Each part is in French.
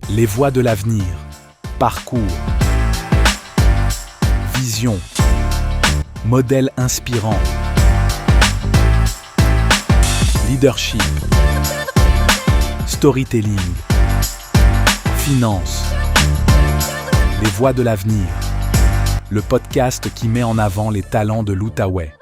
Les voies de l'avenir. Parcours. Vision. Modèle inspirant. Leadership. Storytelling. Finance. Les voies de l'avenir. Le podcast qui met en avant les talents de l'Outaouais.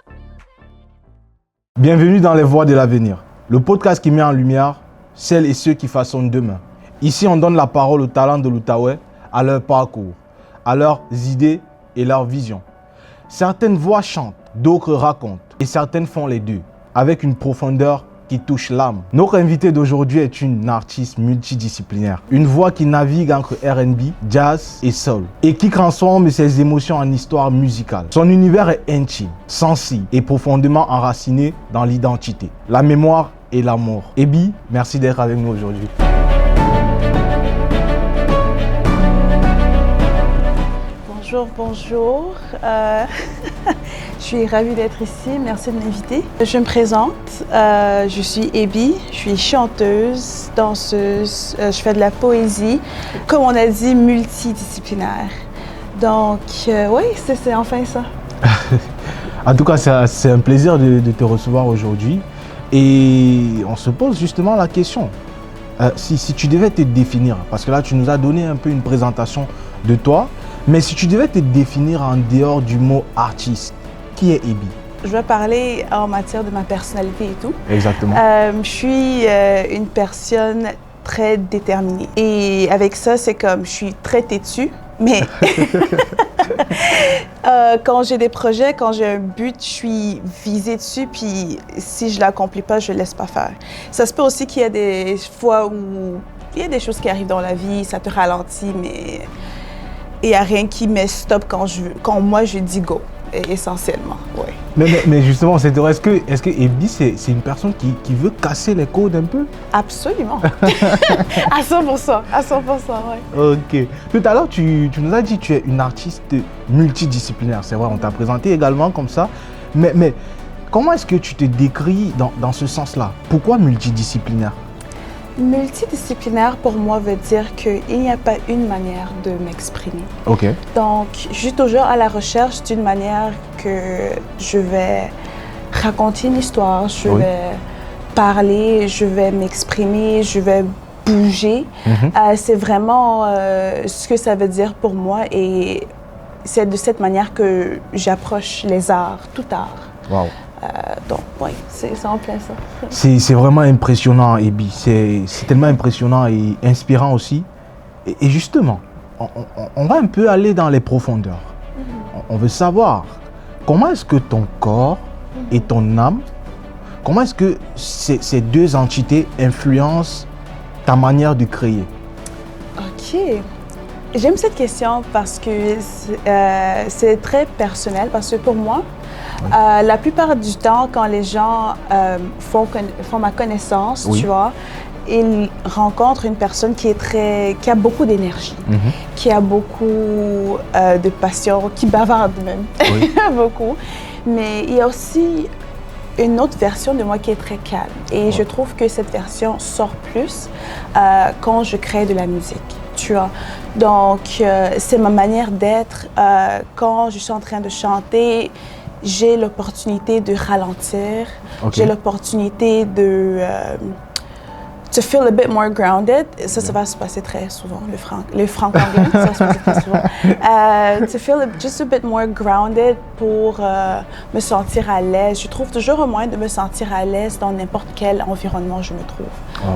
Bienvenue dans Les Voies de l'avenir, le podcast qui met en lumière celles et ceux qui façonnent demain. Ici, on donne la parole aux talents de l'Outaouais, à leur parcours, à leurs idées et leurs visions. Certaines voix chantent, d'autres racontent, et certaines font les deux, avec une profondeur qui touche l'âme. Notre invitée d'aujourd'hui est une artiste multidisciplinaire, une voix qui navigue entre R&B, jazz et soul, et qui transforme ses émotions en histoire musicale. Son univers est intime, sensible et profondément enraciné dans l'identité, la mémoire et l'amour. Ebi, merci d'être avec nous aujourd'hui. Bonjour. Je suis ravie d'être ici. Merci de m'inviter. Je me présente. Je suis Ebi. Je suis chanteuse, danseuse. Je fais de la poésie. Comme on a dit, multidisciplinaire. Donc, oui, c'est enfin ça. En tout cas, c'est un plaisir de te recevoir aujourd'hui. Et on se pose justement la question. Si tu devais te définir, parce que là, tu nous as donné un peu une présentation de toi, mais si tu devais te définir en dehors du mot artiste, qui est Ebi? Je vais parler en matière de ma personnalité et tout. Exactement. Je suis une personne très déterminée. Et avec ça, c'est comme, je suis très têtue, mais quand j'ai des projets, quand j'ai un but, je suis visée dessus, puis si je ne l'accomplis pas, je ne laisse pas faire. Ça se peut aussi qu'il y a des fois où il y a des choses qui arrivent dans la vie, ça te ralentit, mais il n'y a rien qui me stoppe quand moi je dis go, essentiellement. Ouais. Mais justement, est-ce que Ebi, c'est une personne qui veut casser les codes un peu? Absolument. À 100%, oui. Ok. Tout à l'heure, tu nous as dit que tu es une artiste multidisciplinaire. C'est vrai, on t'a présenté également comme ça. Mais comment est-ce que tu te décris dans ce sens-là? Pourquoi multidisciplinaire? Multidisciplinaire, pour moi, veut dire qu'il n'y a pas une manière de m'exprimer. Ok. Donc, je suis toujours à la recherche d'une manière que je vais raconter une histoire, je vais parler, je vais m'exprimer, je vais bouger. C'est vraiment ce que ça veut dire pour moi et c'est de cette manière que j'approche les arts, tout art. Wow. Donc, oui, c'est en plein ça. C'est vraiment impressionnant, Ebi. C'est tellement impressionnant et inspirant aussi. Et justement, on va un peu aller dans les profondeurs. On veut savoir comment est-ce que ton corps et ton âme, comment est-ce que ces deux entités influencent ta manière de créer? OK. J'aime cette question parce que c'est très personnel, parce que pour moi, la plupart du temps, quand les gens font ma connaissance, tu vois, ils rencontrent une personne qui a beaucoup d'énergie, qui a beaucoup de passion, qui bavarde même, beaucoup. Mais il y a aussi une autre version de moi qui est très calme. Et je trouve que cette version sort plus quand je crée de la musique. Tu vois. Donc, c'est ma manière d'être. Quand je suis en train de chanter, j'ai l'opportunité de ralentir. J'ai l'opportunité de to feel a bit more grounded. Ça va se passer très souvent, le franc-anglais, ça va se passer très souvent. To feel just a bit more grounded pour me sentir à l'aise. Je trouve toujours un moyen de me sentir à l'aise dans n'importe quel environnement je me trouve.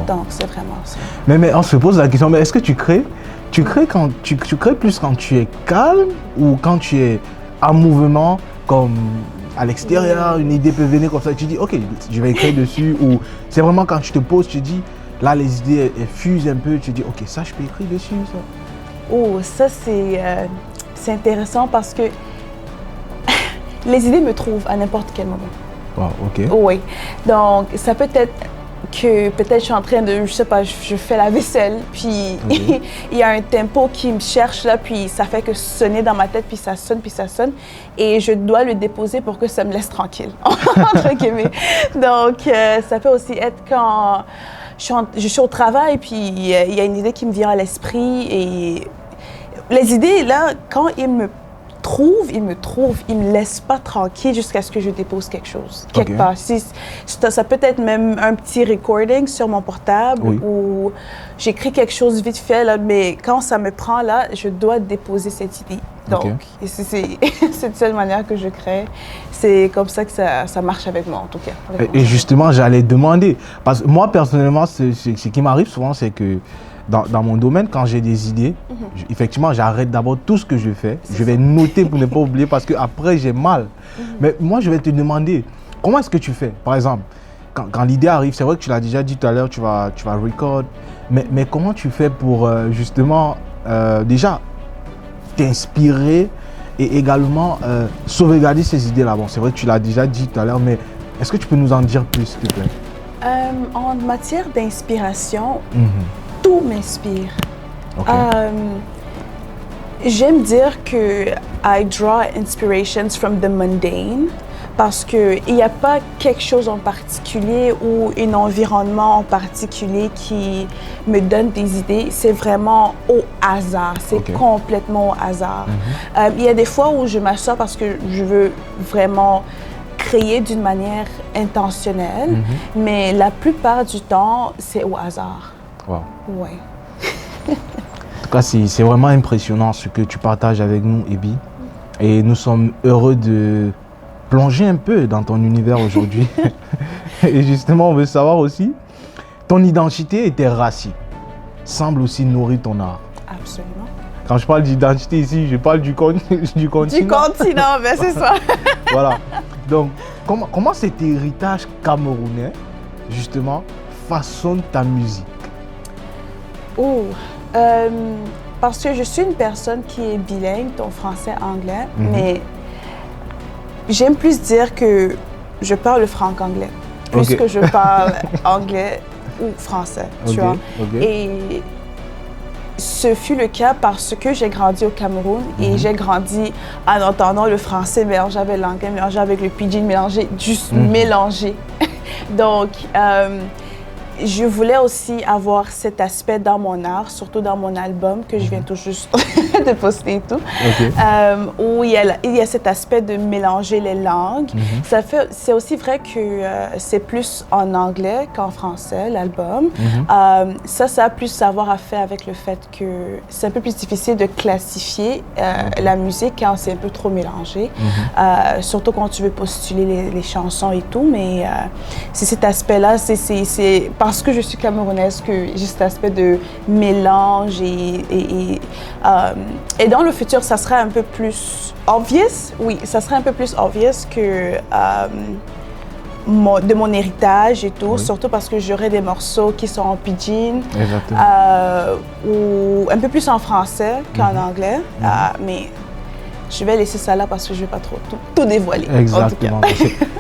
Donc, c'est vraiment ça. Mais on se pose la question, mais est-ce que tu crées plus quand tu es calme ou quand tu es en mouvement, comme à l'extérieur, une idée peut venir comme ça, tu dis ok, je vais écrire dessus, ou c'est vraiment quand tu te poses, tu dis là les idées elles fusent un peu, tu dis ok, ça je peux écrire dessus, ça. Oh, ça c'est intéressant parce que les idées me trouvent à n'importe quel moment. Wow, ok. Oui, donc ça peut être que peut-être je suis en train de, je sais pas, je fais la vaisselle, puis il y a un tempo qui me cherche là, puis ça fait que sonner dans ma tête, puis ça sonne, et je dois le déposer pour que ça me laisse tranquille, entre guillemets. Donc, ça peut aussi être quand je suis au travail, puis il y a une idée qui me vient à l'esprit, et les idées, là, quand ils me laisse pas tranquille jusqu'à ce que je dépose quelque chose, quelque part. Ça peut être même un petit recording sur mon portable où j'écris quelque chose vite fait, là, mais quand ça me prend là, je dois déposer cette idée. Donc, c'est de cette manière que je crée. C'est comme ça que ça marche avec moi, en tout cas. Et justement, j'allais demander, parce que moi, personnellement, ce qui m'arrive souvent, c'est que dans mon domaine, quand j'ai des idées, effectivement, j'arrête d'abord tout ce que je fais. Je vais noter pour ne pas oublier parce qu'après, j'ai mal. Mais moi, je vais te demander, comment est-ce que tu fais? Par exemple, quand l'idée arrive, c'est vrai que tu l'as déjà dit tout à l'heure, tu vas record. Mais comment tu fais pour justement, déjà, t'inspirer et également sauvegarder ces idées-là? Bon, c'est vrai que tu l'as déjà dit tout à l'heure, mais est-ce que tu peux nous en dire plus, s'il te plaît? En matière d'inspiration, tout m'inspire. J'aime dire que I draw inspirations from the mundane parce qu'il n'y a pas quelque chose en particulier ou un environnement en particulier qui me donne des idées. C'est vraiment au hasard. C'est complètement au hasard. Il y a des fois où je m'assois parce que je veux vraiment créer d'une manière intentionnelle, mais la plupart du temps, c'est au hasard. Wow. Ouais. En tout cas, c'est vraiment impressionnant ce que tu partages avec nous, Ebi. Et nous sommes heureux de plonger un peu dans ton univers aujourd'hui. Et justement, on veut savoir aussi, ton identité et tes racines semblent aussi nourrir ton art. Absolument. Quand je parle d'identité ici, je parle du continent. Du continent, ben c'est ça. Voilà. Donc, comment cet héritage camerounais, justement, façonne ta musique? Parce que je suis une personne qui est bilingue, donc français-anglais, mais j'aime plus dire que je parle franc-anglais, plus que je parle anglais ou français, tu vois. Et ce fut le cas parce que j'ai grandi au Cameroun et j'ai grandi en entendant le français mélangé avec l'anglais, mélangé avec le pidgin, mélangé. Donc, je voulais aussi avoir cet aspect dans mon art, surtout dans mon album que je viens tout juste de poster et tout, où il y a cet aspect de mélanger les langues. C'est aussi vrai que c'est plus en anglais qu'en français, l'album. Ça a plus à voir à faire avec le fait que c'est un peu plus difficile de classifier la musique quand c'est un peu trop mélangé, surtout quand tu veux postuler les chansons et tout, mais c'est cet aspect-là, c'est parce que je suis camerounaise que j'ai cet aspect de mélange et dans le futur, ça serait un peu plus obvious, ça serait un peu plus obvious que de mon héritage et tout, surtout parce que j'aurais des morceaux qui sont en pidgin ou un peu plus en français qu'en anglais, mais je vais laisser ça là parce que je ne vais pas trop tout dévoiler. Exactement,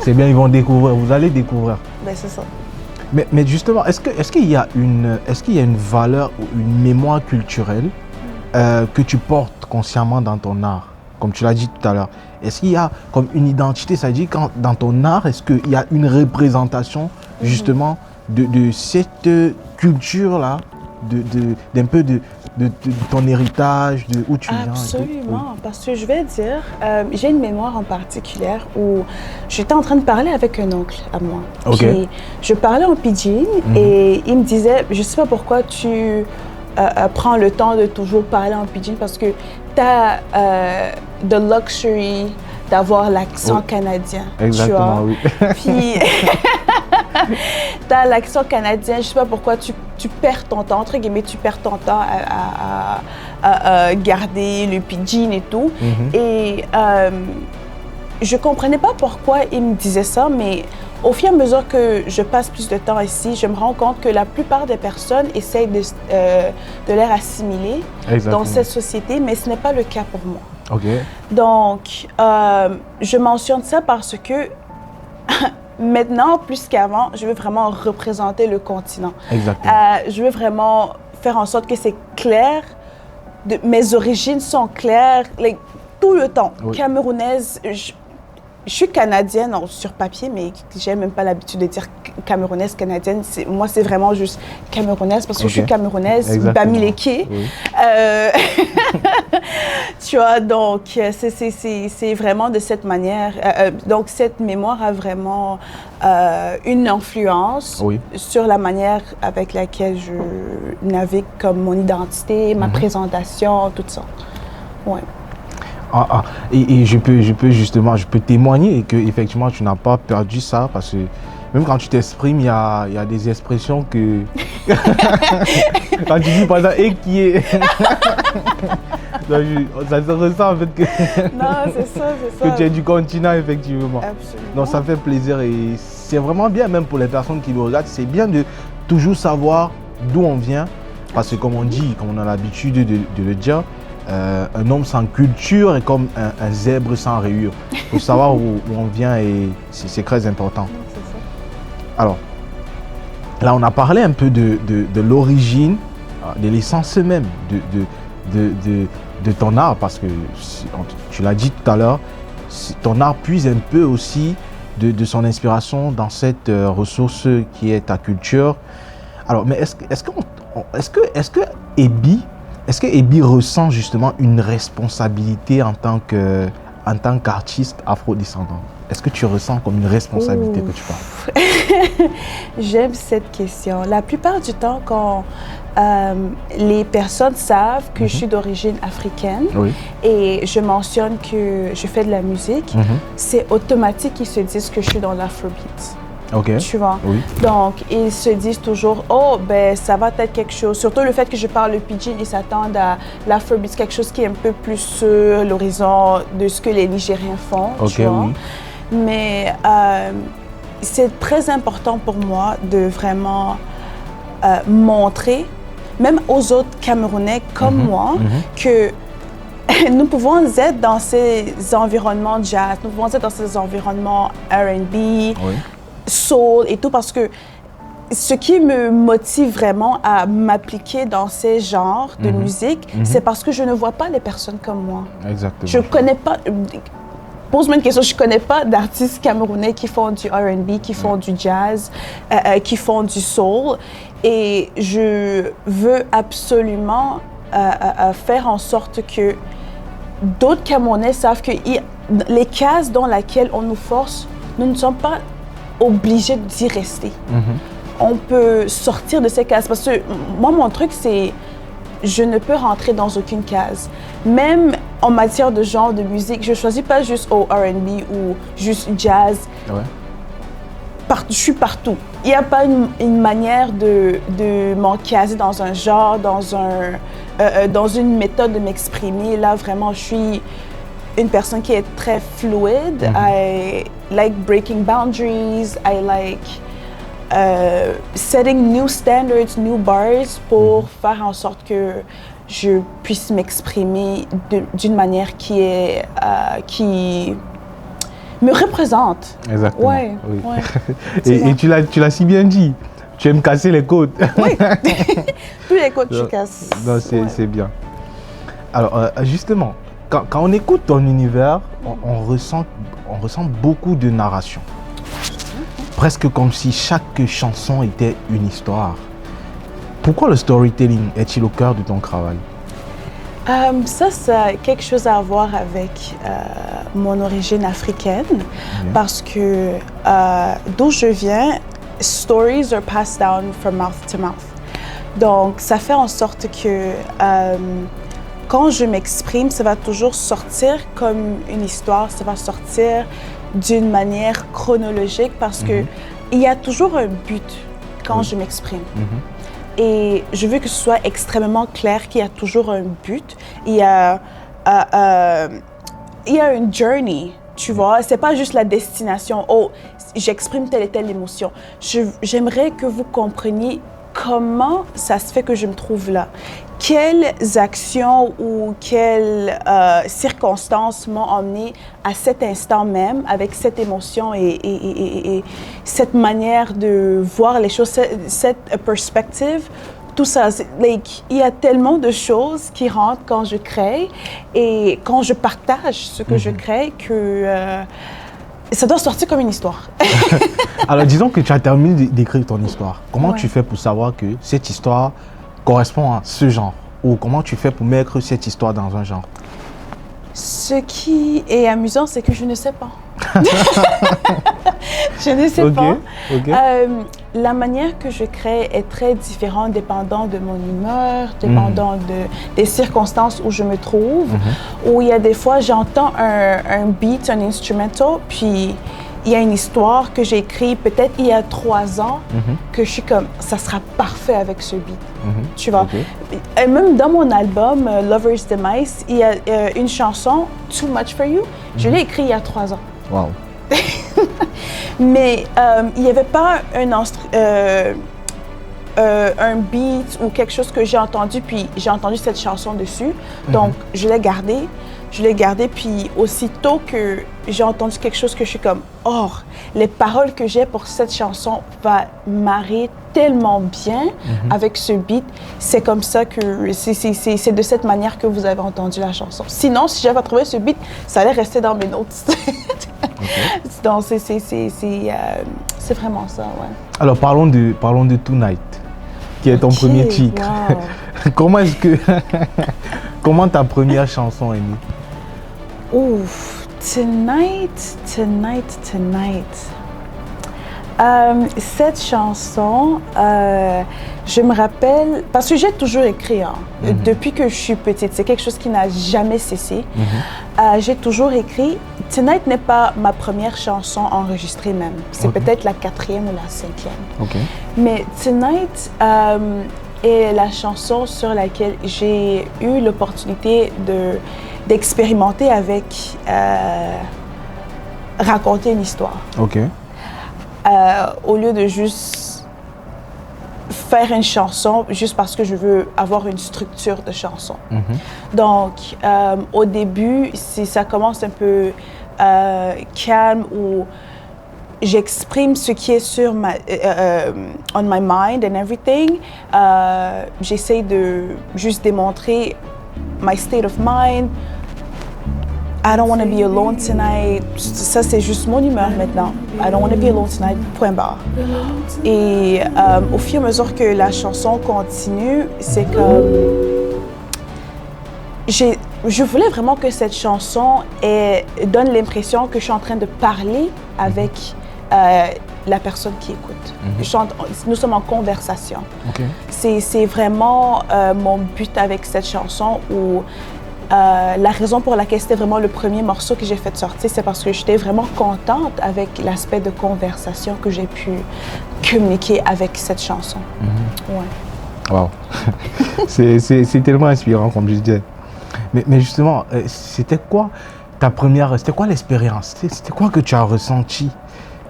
c'est bien, ils vont découvrir, vous allez découvrir. Ben, c'est ça. Mais justement, est-ce qu'il y a une valeur ou une mémoire culturelle que tu portes consciemment dans ton art, comme tu l'as dit tout à l'heure? Est-ce qu'il y a comme une identité, c'est-à-dire dans ton art, est-ce qu'il y a une représentation justement de cette culture-là, d'un peu de ton héritage, de où tu viens? Absolument, parce que je vais dire, j'ai une mémoire en particulier où j'étais en train de parler avec un oncle à moi. Puis je parlais en pidgin et il me disait, je ne sais pas pourquoi tu prends le temps de toujours parler en pidgin parce que tu as the luxury d'avoir l'accent canadien. Exactement, tu vois? Puis tu as l'accent canadien, je ne sais pas pourquoi tu perds ton temps, entre guillemets, tu perds ton temps à garder le pidgin et tout. Et je ne comprenais pas pourquoi il me disait ça, mais au fur et à mesure que je passe plus de temps ici, je me rends compte que la plupart des personnes essayent de les assimiler dans cette société, mais ce n'est pas le cas pour moi. Donc, je mentionne ça parce que maintenant, plus qu'avant, je veux vraiment représenter le continent. Exactement. Je veux vraiment faire en sorte que c'est clair, mes origines sont claires, tout le temps. Oui. Camerounaise, je suis canadienne sur papier, mais j'ai même pas l'habitude de dire camerounaise, canadienne. Moi, c'est vraiment juste camerounaise parce que je suis camerounaise, Bamileke. Oui. Tu vois, donc c'est vraiment de cette manière. Donc, cette mémoire a vraiment une influence sur la manière avec laquelle je navigue comme mon identité, ma présentation, tout ça. Ouais. Et je peux témoigner que effectivement tu n'as pas perdu ça parce que même quand tu t'exprimes, il y a des expressions que quand tu dis par exemple et qui est ça se ressent en fait que non, c'est ça. Que tu es du continent effectivement. Absolument. Donc ça fait plaisir et c'est vraiment bien même pour les personnes qui nous regardent, c'est bien de toujours savoir d'où on vient parce que comme on a l'habitude de le dire. Un homme sans culture est comme un zèbre sans rayures. Il faut savoir où on vient et c'est très important. C'est ça. Alors, là, on a parlé un peu de l'origine, de l'essence même de ton art parce que, tu l'as dit tout à l'heure, ton art puise un peu aussi de son inspiration dans cette ressource qui est ta culture. Alors, mais est-ce que Ebi ressent justement une responsabilité en tant qu'artiste afro-descendant? Est-ce que tu ressens comme une responsabilité que tu parles? J'aime cette question. La plupart du temps, quand les personnes savent que je suis d'origine africaine et je mentionne que je fais de la musique, c'est automatique qu'ils se disent que je suis dans l'afrobeat. Tu vois. Donc, ils se disent toujours, oh, ben, ça va être quelque chose. Surtout le fait que je parle le pidgin, ils s'attendent à l'afrobeat, quelque chose qui est un peu plus sur l'horizon de ce que les Nigériens font. Tu vois. Mais c'est très important pour moi de vraiment montrer, même aux autres Camerounais comme moi, que nous pouvons être dans ces environnements jazz, nous pouvons être dans ces environnements R&B, soul et tout, parce que ce qui me motive vraiment à m'appliquer dans ces genres de musique, c'est parce que je ne vois pas les personnes comme moi. Exactement. Je connais pas... Pose-moi une question, je connais pas d'artistes camerounais qui font du R&B, qui font du jazz, qui font du soul. Et je veux absolument faire en sorte que d'autres Camerounais savent que les cases dans lesquelles on nous force, nous ne sommes pas obligés d'y rester. On peut sortir de ces cases. Parce que moi, mon truc, c'est je ne peux rentrer dans aucune case. Même en matière de genre de musique, je ne choisis pas juste au R&B ou juste jazz. Je suis partout. Il n'y a pas une manière de m'encaser dans un genre, dans une méthode de m'exprimer. Là, vraiment, je suis une personne qui est très fluide. I like breaking boundaries. I like setting new standards, new bars pour faire en sorte que je puisse m'exprimer d'une manière qui me représente. Exactement. Ouais. Et tu l'as si bien dit. Tu aimes casser les côtes. Oui. Tous les côtes, je casse. Non, c'est bien. Alors, justement, quand on écoute ton univers, on ressent beaucoup de narration. Presque comme si chaque chanson était une histoire. Pourquoi le storytelling est-il au cœur de ton travail? Ça a quelque chose à voir avec mon origine africaine, parce que d'où je viens, stories are passed down from mouth to mouth. Donc, ça fait en sorte que quand je m'exprime, ça va toujours sortir comme une histoire, ça va sortir d'une manière chronologique parce que il y a toujours un but quand je m'exprime. Et je veux que ce soit extrêmement clair qu'il y a toujours un but. Il y a une journey, tu vois. C'est pas juste la destination. Oh, j'exprime telle et telle émotion. J'aimerais que vous compreniez comment ça se fait que je me trouve là? Quelles actions ou quelles circonstances m'ont emmené à cet instant même, avec cette émotion et cette manière de voir les choses, cette perspective? Tout ça, il y a tellement de choses qui rentrent quand je crée et quand je partage ce que je crée que ça doit sortir comme une histoire. Alors, disons que tu as terminé d'écrire ton histoire. Comment tu fais pour savoir que cette histoire correspond à ce genre? Ou comment tu fais pour mettre cette histoire dans un genre? Ce qui est amusant, c'est que je ne sais pas. Je ne sais pas. La manière que je crée est très différente dépendant de mon humeur, dépendant des circonstances où je me trouve. Où il y a des fois, j'entends un beat, un instrumental, puis il y a une histoire que j'ai écrite peut-être il y a 3 ans, que je suis comme, ça sera parfait avec ce beat. Tu vois? Et même dans mon album, Lover's Demise, il y a une chanson, Too Much For You, je l'ai écrite il y a 3 ans. Wow. Mais il n'y avait pas un beat ou quelque chose que j'ai entendu, puis j'ai entendu cette chanson dessus. Donc, je l'ai gardé, puis aussitôt que j'ai entendu quelque chose que je suis comme, oh, les paroles que j'ai pour cette chanson va marrer tellement bien avec ce beat. C'est comme ça que, c'est de cette manière que vous avez entendu la chanson. Sinon, si j'avais trouvé ce beat, ça allait rester dans mes notes. Donc, c'est vraiment ça, ouais. Alors, parlons de Tonight, qui est ton premier titre. Wow. Comment ta première chanson est née? Ouf, Tonight. Cette chanson, je me rappelle, parce que j'ai toujours écrit, depuis que je suis petite, c'est quelque chose qui n'a jamais cessé. J'ai toujours écrit. Tonight n'est pas ma première chanson enregistrée même, c'est peut-être la 4e ou la 5e. Mais Tonight est la chanson sur laquelle j'ai eu l'opportunité d'expérimenter avec raconter une histoire. Au lieu de juste faire une chanson juste parce que je veux avoir une structure de chanson. Donc, au début, ça commence un peu calme où j'exprime ce qui est sur on my mind and everything. J'essaie de juste démontrer my state of mind. I don't want to be alone tonight. Ça, c'est juste mon humeur maintenant. I don't want to be alone tonight, point barre. Et au fur et à mesure que la chanson continue, c'est comme... Je voulais vraiment que cette chanson donne l'impression que je suis en train de parler avec la personne qui écoute. Nous sommes en conversation. C'est vraiment mon but avec cette chanson où la raison pour laquelle c'était vraiment le premier morceau que j'ai fait sortir, c'est parce que j'étais vraiment contente avec l'aspect de conversation que j'ai pu communiquer avec cette chanson. Wow. C'est tellement inspirant, comme je disais. Mais justement, c'était quoi l'expérience? C'était quoi que tu as ressenti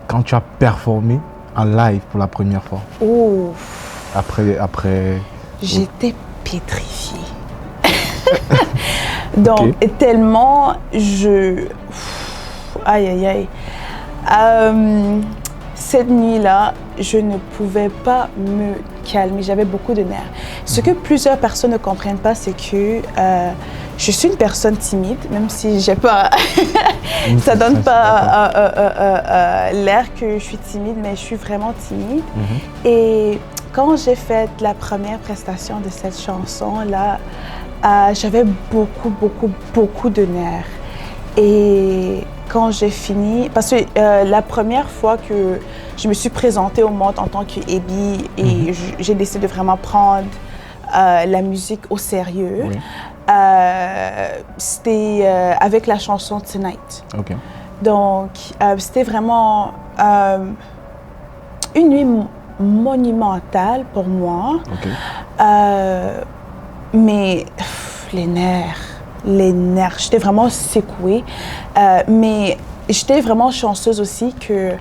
quand tu as performé en live pour la première fois? Après... J'étais pétrifiée. Donc, tellement aïe. Cette nuit-là, je ne pouvais pas me calmer. J'avais beaucoup de nerfs. Ce que plusieurs personnes ne comprennent pas, c'est que je suis une personne timide, même si j'ai pas... ça donne pas l'air que je suis timide, mais je suis vraiment timide. Et quand j'ai fait la première prestation de cette chanson-là, j'avais beaucoup de nerfs. Et quand j'ai fini, parce que la première fois que je me suis présentée au monde en tant qu'Ebi et j'ai décidé de vraiment prendre la musique au sérieux, c'était avec la chanson Tonight. Donc, c'était vraiment une nuit monumentale pour moi. Mais les nerfs, j'étais vraiment secouée. Mais j'étais vraiment chanceuse aussi que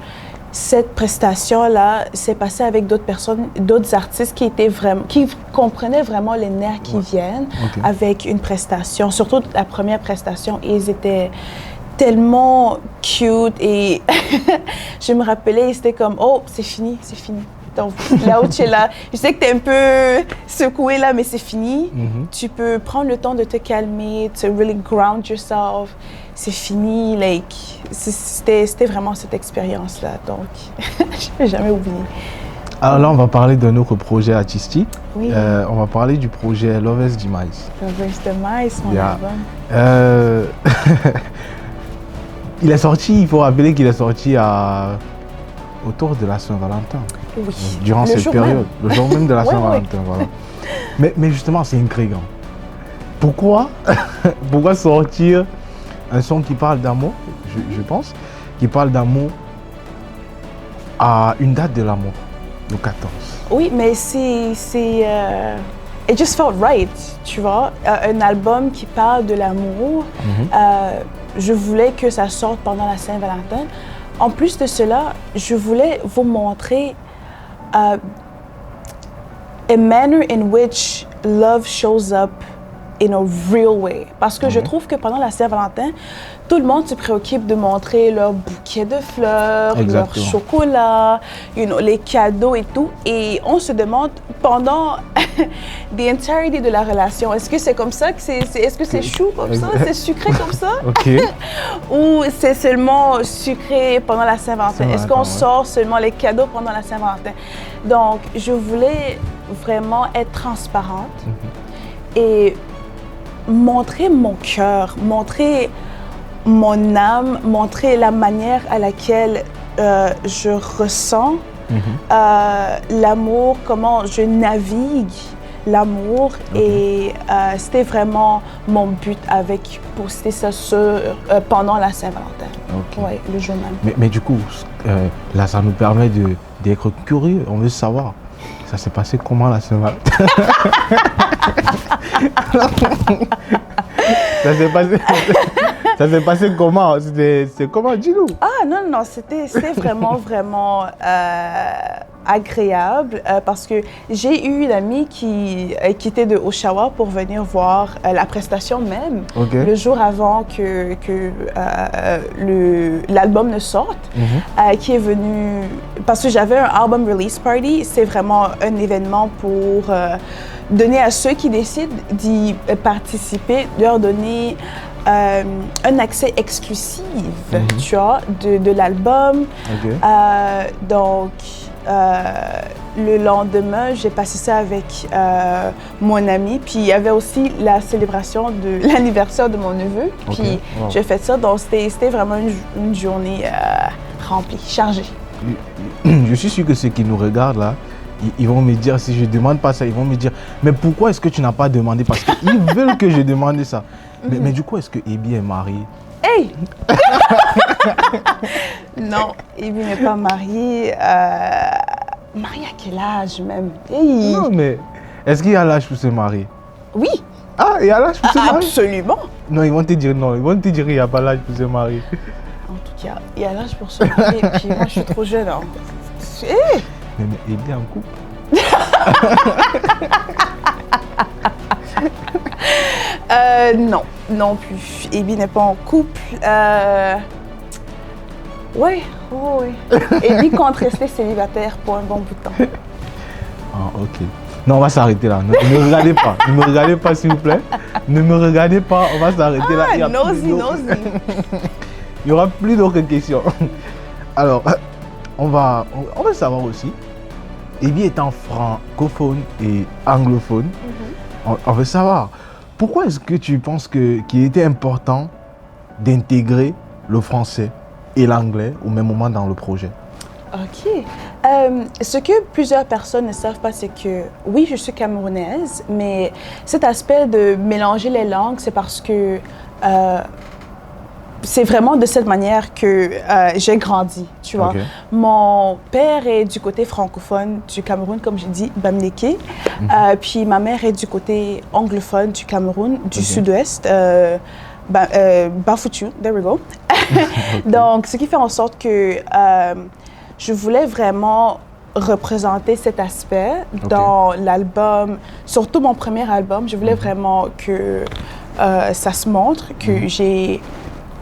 cette prestation-là s'est passée avec d'autres personnes, d'autres artistes qui comprenaient vraiment les nerfs qui viennent avec une prestation, surtout la première prestation. Et ils étaient tellement cute et je me rappelais, c'était comme, oh, c'est fini. Donc là où tu es là, je sais que tu es un peu secoué là, mais c'est fini. Tu peux prendre le temps de te calmer, to really ground yourself. C'est fini, c'était vraiment cette expérience-là, donc je ne vais jamais oublier. Alors là, on va parler d'un autre projet artistique. Oui. On va parler du projet Lover's Demise. Lover's Demise, mon album. Il est sorti, il faut rappeler qu'il est sorti autour de la Saint-Valentin. Oui. Durant cette période, le jour même de la Saint-Valentin, voilà. Mais justement, c'est intriguant. Pourquoi sortir un son qui parle d'amour, je pense, qui parle d'amour à une date de l'amour, le 14. Oui, mais it just felt right, tu vois. Un album qui parle de l'amour, je voulais que ça sorte pendant la Saint-Valentin. En plus de cela, je voulais vous montrer a manner in which love shows up in a real way. Parce que je trouve que pendant la Saint-Valentin, tout le monde se préoccupe de montrer leur bouquet de fleurs, leur chocolat, les cadeaux et tout. Et on se demande pendant the entirety de la relation, est-ce que c'est comme ça? Est-ce que c'est chou comme ça? C'est sucré comme ça? Ou c'est seulement sucré pendant la Saint-Valentin? Est-ce qu'on sort seulement les cadeaux pendant la Saint-Valentin? Donc, je voulais vraiment être transparente et montrer mon cœur, montrer mon âme, montrer la manière à laquelle je ressens l'amour, comment je navigue l'amour. Et c'était vraiment mon but avec poster ça pendant la Saint-Valentin, le jour même. Mais du coup, là, ça nous permet d'être curieux. On veut savoir, ça s'est passé comment la Saint-Valentin? Ça s'est passé comment? C'est comment? Dis-nous. Ah non, c'était vraiment agréable parce que j'ai eu une amie qui était de Oshawa pour venir voir la prestation même, le jour avant que l'album ne sorte, qui est venue parce que j'avais un album release party. C'est vraiment un événement pour donner à ceux qui décident d'y participer, leur donner un accès exclusif, tu vois, de l'album. Donc, le lendemain, j'ai passé ça avec mon ami. Puis, il y avait aussi la célébration de l'anniversaire de mon neveu. Puis, j'ai fait ça. Donc, c'était vraiment une journée remplie, chargée. Je suis sûr que ceux qui nous regardent là, ils vont me dire, si je ne demande pas ça, ils vont me dire, mais pourquoi est-ce que tu n'as pas demandé? Parce qu'ils veulent que je demande ça. Mais du coup, est-ce que Ebi est mariée? Hey! Non, Ebi n'est pas mariée. Mariée à quel âge même? Hey! Non, mais est-ce qu'il y a l'âge pour se marier? Oui. Ah, il y a l'âge pour se marier? Absolument. Non, ils vont te dire non. Ils vont te dire qu'il n'y a pas l'âge pour se marier. En tout cas, il y a l'âge pour se marier. Puis moi, je suis trop jeune. Hein. Hey! Mais Ebi est en couple? Non plus. Ebi n'est pas en couple. Oui. Ebi compte rester célibataire pour un bon bout de temps. Ah, ok. Non, on va s'arrêter là. Ne me regardez pas. Ne me regardez pas, s'il vous plaît. Ne me regardez pas. On va s'arrêter là. Nosy. Il n'y aura plus d'autres questions. Alors, on va savoir aussi. Ebi étant francophone et anglophone, on veut savoir, pourquoi est-ce que tu penses qu'il était important d'intégrer le français et l'anglais au même moment dans le projet? OK. Ce que plusieurs personnes ne savent pas, c'est que oui, je suis camerounaise, mais cet aspect de mélanger les langues, c'est parce que c'est vraiment de cette manière que j'ai grandi, tu vois. Mon père est du côté francophone du Cameroun, comme j'ai dit, Bamileke. Puis ma mère est du côté anglophone du Cameroun, du sud-ouest, Bafoutou, there we go. Donc, ce qui fait en sorte que je voulais vraiment représenter cet aspect dans l'album, surtout mon premier album. Je voulais vraiment que ça se montre, que j'ai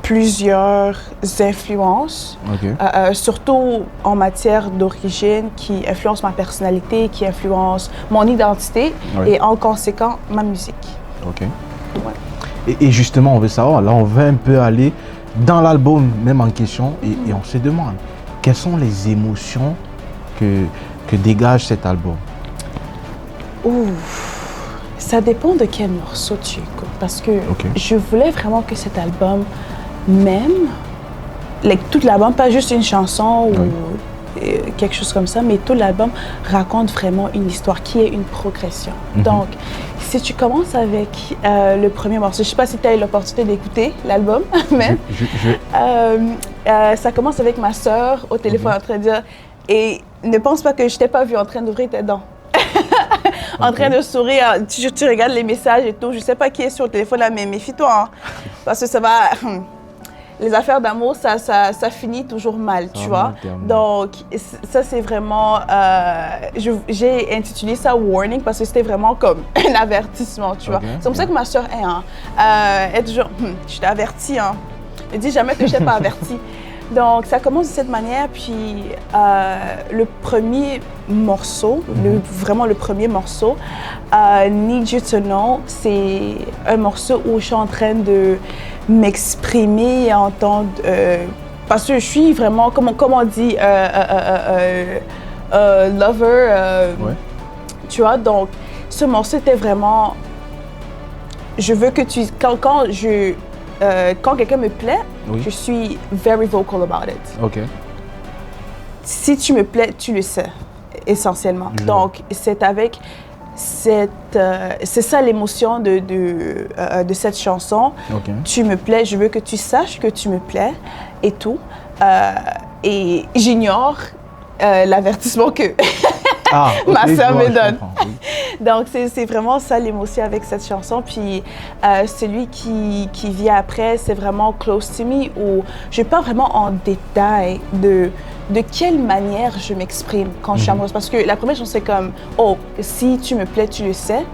plusieurs influences, surtout en matière d'origine, qui influencent ma personnalité, qui influencent mon identité et en conséquent ma musique. Et justement, on veut savoir, là on veut un peu aller dans l'album même en question et on se demande, quelles sont les émotions que dégage cet album? Ça dépend de quel morceau tu écoutes, parce que je voulais vraiment que cet album m'aime, tout l'album, pas juste une chanson ou quelque chose comme ça, mais tout l'album raconte vraiment une histoire qui est une progression. Donc, si tu commences avec le premier morceau, je ne sais pas si tu as eu l'opportunité d'écouter l'album, mais ça commence avec ma sœur au téléphone en train de dire, et ne pense pas que je t'ai pas vu en train d'ouvrir tes dents. En train de sourire, tu regardes les messages et tout, je sais pas qui est sur le téléphone là, mais méfie-toi, hein, parce que ça va... Les affaires d'amour, ça finit toujours mal, tu vois. Donc, ça, c'est vraiment... j'ai intitulé ça « Warning » parce que c'était vraiment comme un avertissement, tu vois. C'est comme ça que ma soeur est. Hein. Elle est toujours « Je t'ai averti, hein. Ne dis jamais que je t'ai pas averti. » Donc, ça commence de cette manière. Puis, le premier morceau, vraiment le premier morceau, « Need You to Know », c'est un morceau où je suis en train de m'exprimer en tant parce que je suis vraiment, comme on dit, lover, tu vois. Donc, ce morceau était vraiment... Je veux que tu... Quand quelqu'un me plaît, je suis very vocal about it. Si tu me plais, tu le sais, essentiellement. Donc, c'est avec... C'est ça l'émotion de cette chanson. Tu me plais, je veux que tu saches que tu me plais et tout. Et j'ignore l'avertissement que ma sœur me donne. Donc, c'est vraiment ça l'émotion avec cette chanson. Puis, celui qui vient après, c'est vraiment Close to Me, où je ne vais pas vraiment en détail de quelle manière je m'exprime quand je suis amoureuse. Parce que la première chanson, c'est comme, oh, si tu me plais, tu le sais.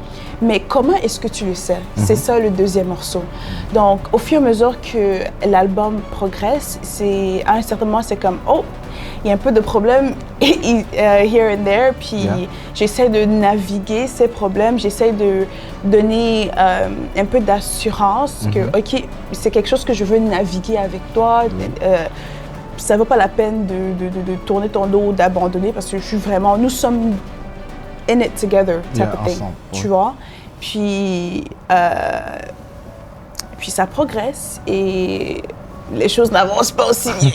Mais comment est-ce que tu le sais? C'est ça le deuxième morceau. Donc, au fur et à mesure que l'album progresse, à un certain moment, c'est comme, oh, il y a un peu de problèmes here and there. Puis, j'essaie de naviguer ces problèmes. J'essaie de donner un peu d'assurance que, OK, c'est quelque chose que je veux naviguer avec toi. Ça ne vaut pas la peine de tourner ton dos, d'abandonner, parce que je suis vraiment... Nous sommes in it together, type of thing, tu vois. Puis ça progresse et les choses n'avancent pas aussi bien.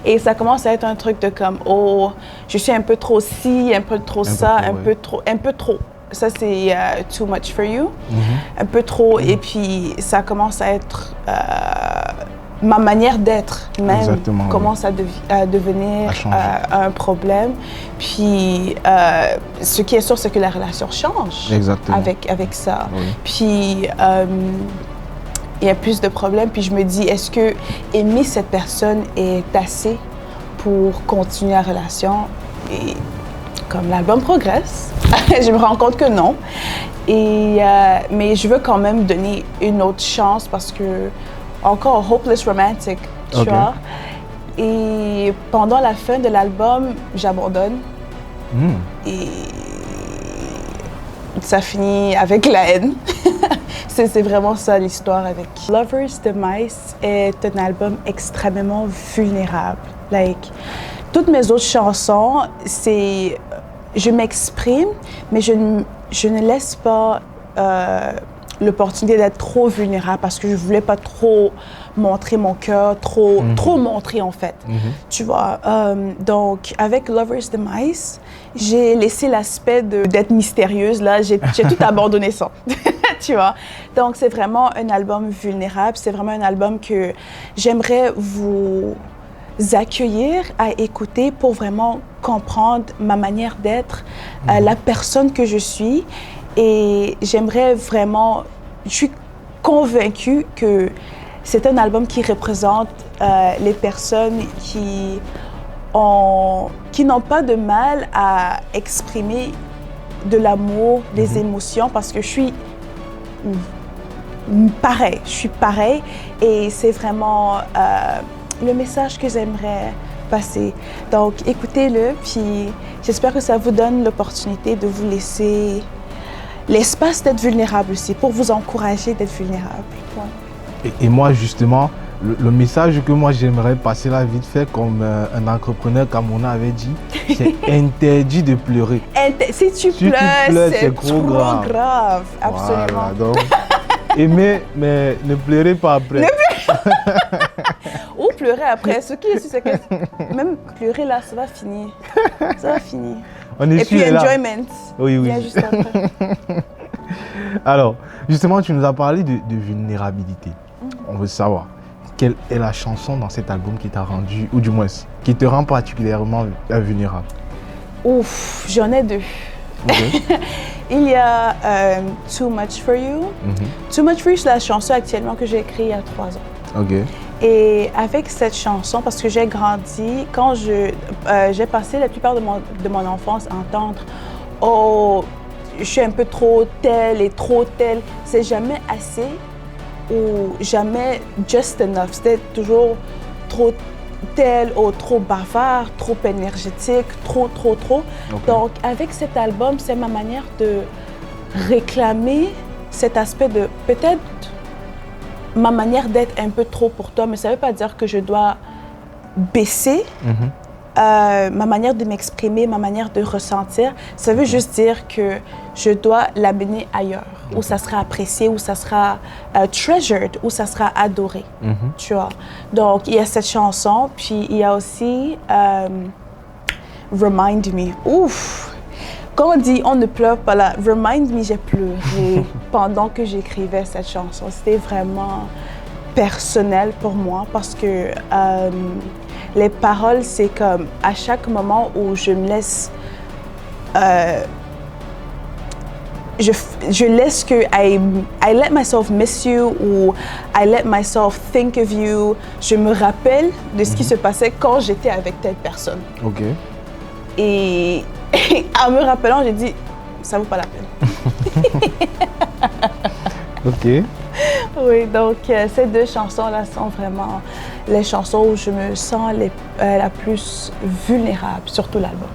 Et ça commence à être un truc de comme, oh, je suis un peu trop ci, un peu trop ça, un peu trop. Ça, c'est too much for you. Un peu trop. Et puis, ça commence à être... ma manière d'être même commence à devenir un problème. Puis, ce qui est sûr, c'est que la relation change avec ça. Puis, il y a plus de problèmes. Puis, je me dis, est-ce que aimer cette personne est assez pour continuer la relation? Et comme l'album progresse, je me rends compte que non. Mais je veux quand même donner une autre chance parce que encore Hopeless Romantic, tu vois. Et pendant la fin de l'album, j'abandonne. Et ça finit avec la haine. C'est vraiment ça l'histoire avec Lover's Demise est un album extrêmement vulnérable. Toutes mes autres chansons, je m'exprime, mais je ne laisse pas l'opportunité d'être trop vulnérable parce que je voulais pas trop montrer mon cœur, trop montrer en fait, tu vois. Donc avec Lover's Demise, j'ai laissé l'aspect d'être mystérieuse, là, j'ai tout abandonné ça, tu vois. Donc c'est vraiment un album vulnérable, c'est vraiment un album que j'aimerais vous accueillir à écouter pour vraiment comprendre ma manière d'être, la personne que je suis. Et j'aimerais vraiment, je suis convaincue que c'est un album qui représente les personnes qui qui n'ont pas de mal à exprimer de l'amour, des émotions, parce que je suis pareil et c'est vraiment le message que j'aimerais passer. Donc écoutez-le, puis j'espère que ça vous donne l'opportunité de vous laisser l'espace d'être vulnérable aussi, pour vous encourager d'être vulnérable. Ouais. Et moi, justement, le message que moi j'aimerais passer là vite fait, comme un entrepreneur camerounais avait dit, c'est interdit de pleurer. Si tu pleures, c'est trop grave. Absolument. Voilà, donc, aimer, mais ne pleurez pas après. Ou pleurer après. Ce qui est sûr, c'est que même pleurer là, ça va finir. Ça va finir. Et puis enjoyment. Oui. Bien juste après. Alors, justement, tu nous as parlé de vulnérabilité. On veut savoir, quelle est la chanson dans cet album qui t'a rendu, ou du moins, qui te rend particulièrement vulnérable? Ouf, j'en ai deux. Okay. Il y a Too Much For You. Too Much For You, c'est la chanson actuellement que j'ai écrite il y a 3 ans. Ok. Et avec cette chanson, parce que j'ai grandi, quand j'ai passé la plupart de mon enfance à entendre « Oh, je suis un peu trop telle et trop telle », c'est jamais assez ou jamais just enough. C'était toujours trop tel ou trop bavard, trop énergétique, trop. Okay. Donc, avec cet album, c'est ma manière de réclamer cet aspect de peut-être ma manière d'être un peu trop pour toi, mais ça ne veut pas dire que je dois baisser ma manière de m'exprimer, ma manière de ressentir. Ça veut juste dire que je dois l'amener ailleurs, où ça sera apprécié, où ça sera treasured, où ça sera adoré. Tu vois. Donc, il y a cette chanson, puis il y a aussi Remind Me. Ouf! Quand on dit on ne pleure pas là, Remind Me, j'ai pleuré pendant que j'écrivais cette chanson. C'était vraiment personnel pour moi parce que les paroles, c'est comme à chaque moment où je me laisse, je laisse que I let myself miss you ou I let myself think of you. Je me rappelle de ce qui se passait quand j'étais avec telle personne. Ok. Et en me rappelant, j'ai dit, ça vaut pas la peine. Ok. Oui, donc ces deux chansons-là sont vraiment les chansons où je me sens la plus vulnérable, surtout l'album.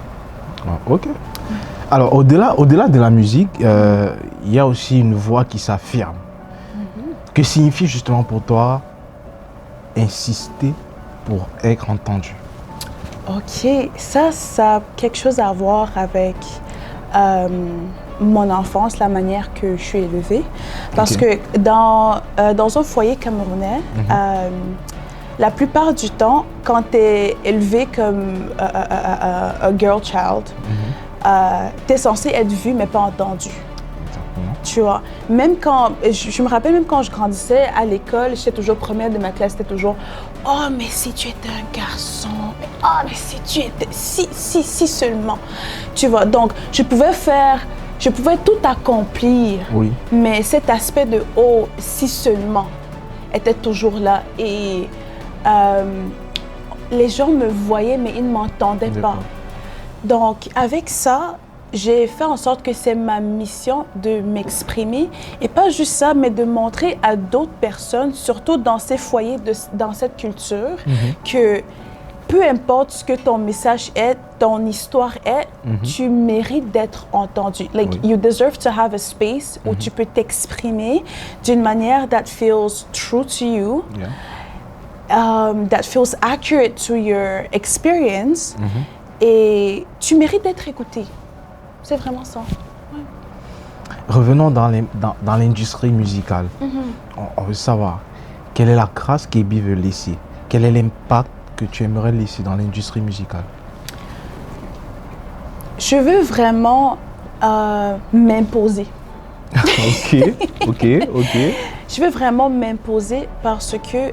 Ok. Alors, au-delà de la musique, il y a aussi une voix qui s'affirme. Que signifie justement pour toi insister pour être entendu? Ok, ça a quelque chose à voir avec mon enfance, la manière que je suis élevée. Parce que dans un foyer camerounais, la plupart du temps, quand tu es élevé comme un girl child, tu es censé être vu mais pas entendu. Tu vois, même quand, je me rappelle même quand je grandissais à l'école, j'étais toujours première de ma classe, c'était toujours « Oh, mais si tu étais un garçon, oh, mais si tu étais, si seulement. » Tu vois, donc je pouvais tout accomplir, mais cet aspect de « Oh, si seulement » était toujours là et les gens me voyaient mais ils ne m'entendaient pas. Donc avec ça, j'ai fait en sorte que c'est ma mission de m'exprimer et pas juste ça, mais de montrer à d'autres personnes, surtout dans ces foyers, dans cette culture, que peu importe ce que ton message est, ton histoire est, tu mérites d'être entendu. Like, you deserve to have a space où tu peux t'exprimer d'une manière that feels true to you, that feels accurate to your experience, et tu mérites d'être écouté. C'est vraiment ça. Ouais. Revenons dans l'industrie musicale. On veut savoir, quelle est la grâce qu'Ebi veut laisser? Quel est l'impact que tu aimerais laisser dans l'industrie musicale? Je veux vraiment m'imposer. Ok. Je veux vraiment m'imposer parce que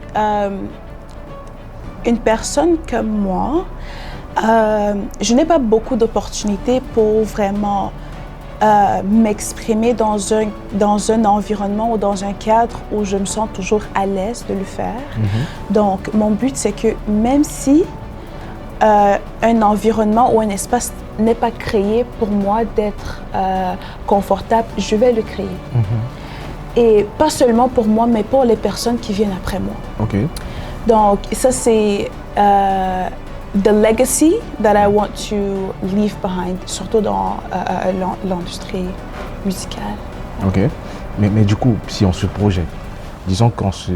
une personne comme moi, je n'ai pas beaucoup d'opportunités pour vraiment m'exprimer dans un environnement ou dans un cadre où je me sens toujours à l'aise de le faire. Donc, mon but, c'est que même si un environnement ou un espace n'est pas créé pour moi d'être confortable, je vais le créer. Et pas seulement pour moi, mais pour les personnes qui viennent après moi. OK. Donc, ça, c'est the legacy that I want to leave behind, surtout dans l'industrie musicale. OK. Mais du coup, si on se projette, disons qu'on se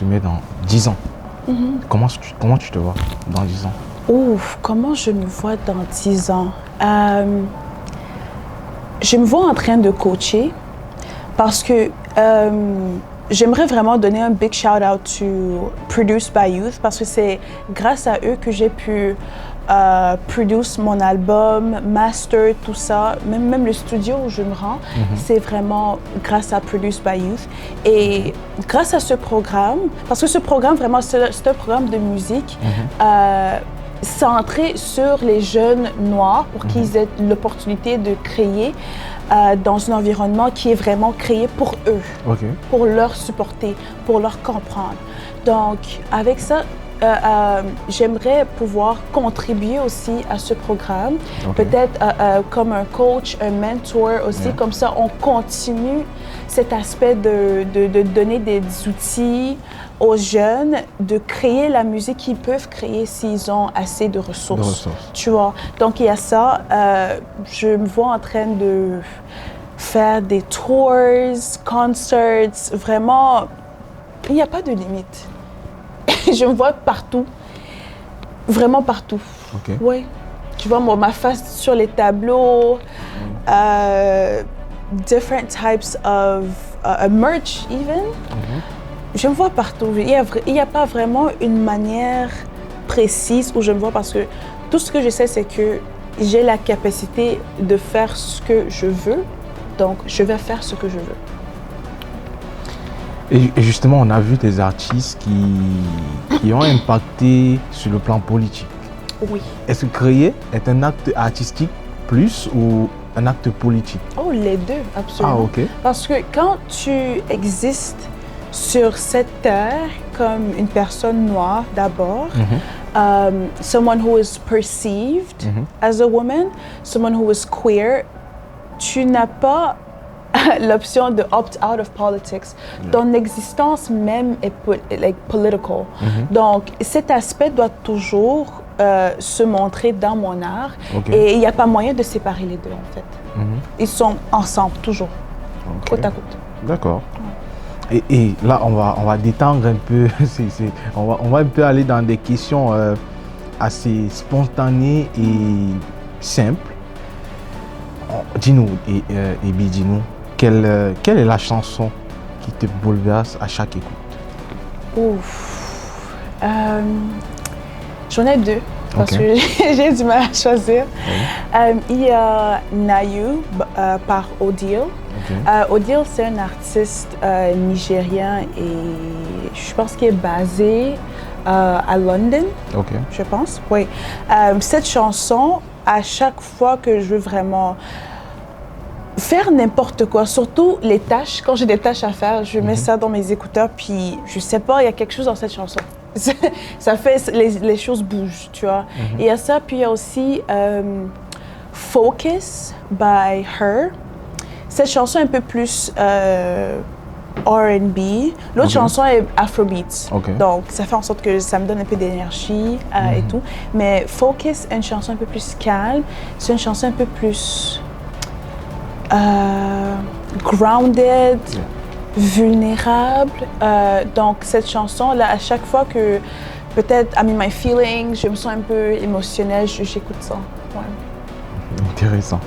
met dans 10 ans, comment tu te vois dans 10 ans? Ouf, comment je me vois dans 10 ans? Je me vois en train de coacher parce que j'aimerais vraiment donner un big shout out to Produced by Youth parce que c'est grâce à eux que j'ai pu produce mon album, master, tout ça, même le studio où je me rends, c'est vraiment grâce à Produced by Youth. Et grâce à ce programme, parce que ce programme vraiment, c'est un programme de musique centré sur les jeunes noirs pour qu'ils aient l'opportunité de créer dans un environnement qui est vraiment créé pour eux, pour leur supporter, pour leur comprendre. Donc, avec ça, j'aimerais pouvoir contribuer aussi à ce programme, peut-être comme un coach, un mentor aussi, comme ça on continue cet aspect de donner des outils aux jeunes, de créer la musique qu'ils peuvent créer s'ils ont assez de ressources. Tu vois, donc il y a ça, je me vois en train de faire des tours, concerts, vraiment, il n'y a pas de limite. Je me vois partout, vraiment partout. Oui. Tu vois ma face sur les tableaux, different types of merch even. Je me vois partout. Il n'y a pas vraiment une manière précise où je me vois parce que tout ce que je sais, c'est que j'ai la capacité de faire ce que je veux. Donc, je vais faire ce que je veux. Et justement, on a vu des artistes qui ont impacté sur le plan politique. Oui. Est-ce que créer est un acte artistique plus ou un acte politique? Oh, les deux, absolument. Ah, OK. Parce que quand tu existes sur cette terre comme une personne noire d'abord, someone who is perceived as a woman, someone who is queer, tu n'as pas l'option de opt out of politics. Ton existence même est political. Donc, cet aspect doit toujours se montrer dans mon art. Et il n'y a pas moyen de séparer les deux, en fait. Ils sont ensemble, toujours, côte à côte. D'accord. Et là, on va détendre un peu. On va un peu aller dans des questions assez spontanées et simples. Dis-nous, dis-nous, quelle est la chanson qui te bouleverse à chaque écoute? Ouf. J'en ai deux, parce que j'ai du mal à choisir. Il y a Nayu par Odile. Odile, c'est un artiste nigérien et je pense qu'il est basé à London, je pense. Oui. Cette chanson, à chaque fois que je veux vraiment faire n'importe quoi, surtout les tâches, quand j'ai des tâches à faire, je mets ça dans mes écouteurs, puis je sais pas, il y a quelque chose dans cette chanson. Ça fait, les choses bougent, tu vois. Il y a ça, puis il y a aussi Focus by Her. Cette chanson est un peu plus R&B. L'autre chanson est Afrobeat. Donc, ça fait en sorte que ça me donne un peu d'énergie et tout. Mais Focus est une chanson un peu plus calme. C'est une chanson un peu plus grounded, vulnérable. Donc, cette chanson-là, à chaque fois que peut-être I'm in my feelings, je me sens un peu émotionnelle, j'écoute ça. Intéressant.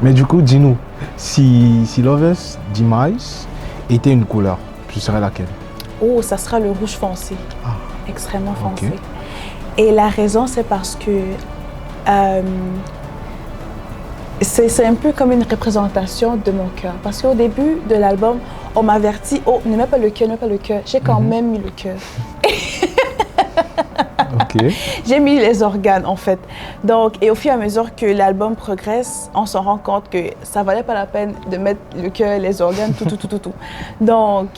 Mais du coup, dis-nous, si Lover's Demise était une couleur, ce serait laquelle? Oh, ça sera le rouge foncé. Extrêmement foncé. Et la raison, c'est parce que c'est un peu comme une représentation de mon cœur. Parce qu'au début de l'album, on m'avertit, oh, ne mets pas le cœur, ne mets pas le cœur. J'ai quand même mis le cœur. Ok. J'ai mis les organes, en fait. Donc, et au fur et à mesure que l'album progresse, on se rend compte que ça valait pas la peine de mettre le cœur, les organes, tout. Donc,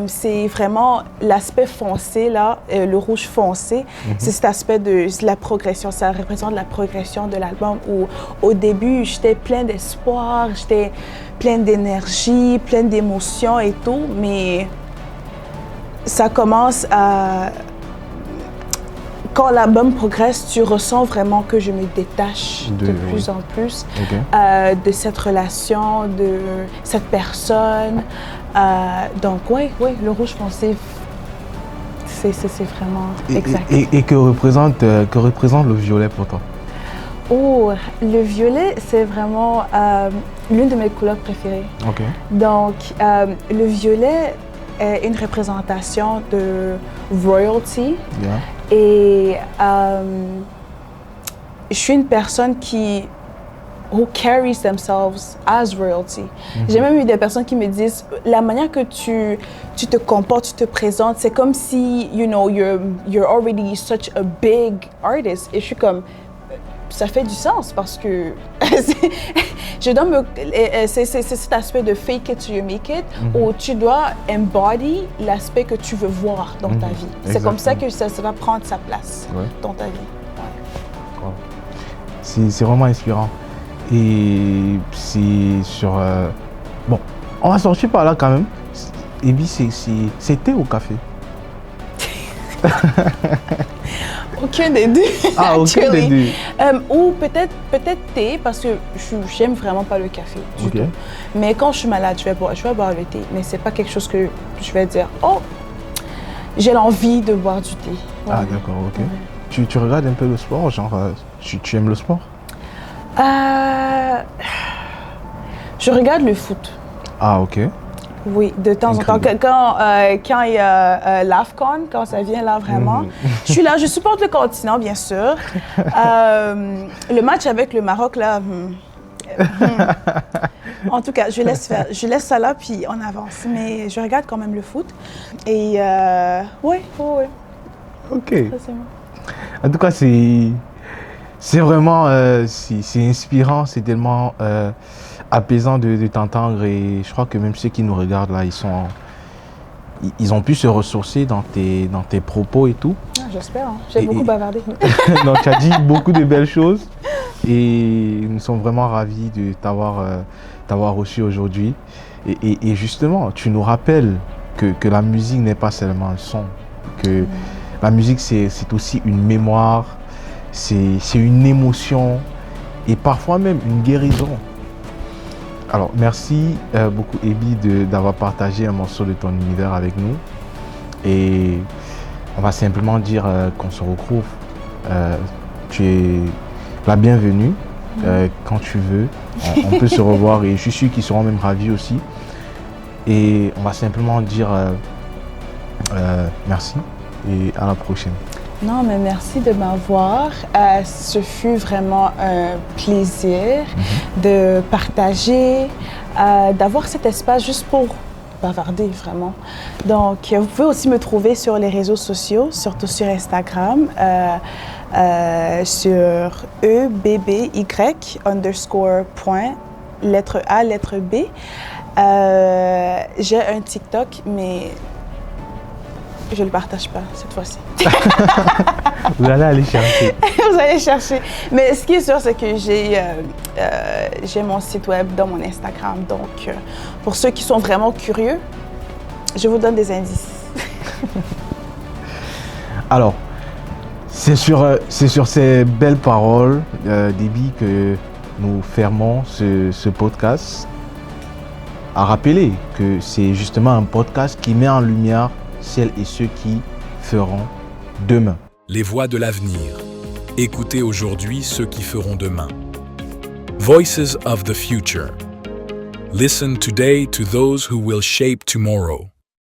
c'est vraiment l'aspect foncé, là, le rouge foncé. C'est cet aspect de la progression. Ça représente la progression de l'album où, au début, j'étais plein d'espoir, j'étais pleine d'énergie, pleine d'émotions et tout, mais ça commence à... Quand l'album progresse, tu ressens vraiment que je me détache de plus en plus de cette relation, de cette personne. Donc, oui, le rouge foncé, c'est vraiment exact. Et que représente le violet pour toi? Oh, le violet, c'est vraiment l'une de mes couleurs préférées. Ok. Donc, le violet est une représentation de royalty. Yeah. Et je suis une personne who carries themselves as royalty. J'ai même eu des personnes qui me disent la manière que tu te comportes, tu te présentes, c'est comme si, you know, you're already such a big artist. Et je suis comme, ça fait du sens parce que c'est cet aspect de fake it till you make it où tu dois embody l'aspect que tu veux voir dans ta vie. C'est comme ça que ça va prendre sa place dans ta vie. Ouais. Wow. C'est vraiment inspirant. Et c'est sur... Bon, on va sortir par là quand même. Et puis c'est thé ou café? Aucun des deux. Ah, aucun des deux. Ou peut-être thé, parce que j'aime vraiment pas le café du tout. Mais quand je suis malade, je vais boire le thé. Mais c'est pas quelque chose que je vais dire, oh, j'ai l'envie de boire du thé. Ouais. Ah, d'accord, ok. Ouais. Tu regardes un peu le sport, genre, tu aimes le sport? Je regarde le foot. Ah, ok. Oui, de temps en temps. Quand il y a l'AFCON, quand ça vient là vraiment, je suis là, je supporte le continent, bien sûr. Le match avec le Maroc, là, en tout cas, je laisse ça là, puis on avance. Mais je regarde quand même le foot. Et oui. Ok. En tout cas, c'est vraiment c'est inspirant, c'est tellement apaisant de t'entendre, et je crois que même ceux qui nous regardent là, ils ont pu se ressourcer dans tes propos et tout. Ah, j'espère, hein. J'ai beaucoup bavardé. Donc tu as dit beaucoup de belles choses et nous sommes vraiment ravis de t'avoir reçu aujourd'hui. Et justement, tu nous rappelles que la musique n'est pas seulement un son, que la musique c'est aussi une mémoire, c'est une émotion et parfois même une guérison. Alors, merci beaucoup, Ebi, d'avoir partagé un morceau de ton univers avec nous. Et on va simplement dire qu'on se retrouve. Tu es la bienvenue quand tu veux. On peut se revoir et je suis sûr qu'ils seront même ravis aussi. Et on va simplement dire merci et à la prochaine. Non, mais merci de m'avoir. Ce fut vraiment un plaisir de partager, d'avoir cet espace juste pour bavarder, vraiment. Donc, vous pouvez aussi me trouver sur les réseaux sociaux, surtout sur Instagram, sur EBBY_ lettre A, lettre B. J'ai un TikTok, mais je ne le partage pas cette fois-ci. Vous allez aller chercher. Vous allez chercher. Mais ce qui est sûr, c'est que j'ai mon site web dans mon Instagram. Donc, pour ceux qui sont vraiment curieux, je vous donne des indices. Alors, c'est sur ces belles paroles d'Ebi que nous fermons ce podcast. À rappeler que c'est justement un podcast qui met en lumière celles et ceux qui feront demain. Les voix de l'avenir. Écoutez aujourd'hui ceux qui feront demain. Voices of the future. Listen today to those who will shape tomorrow.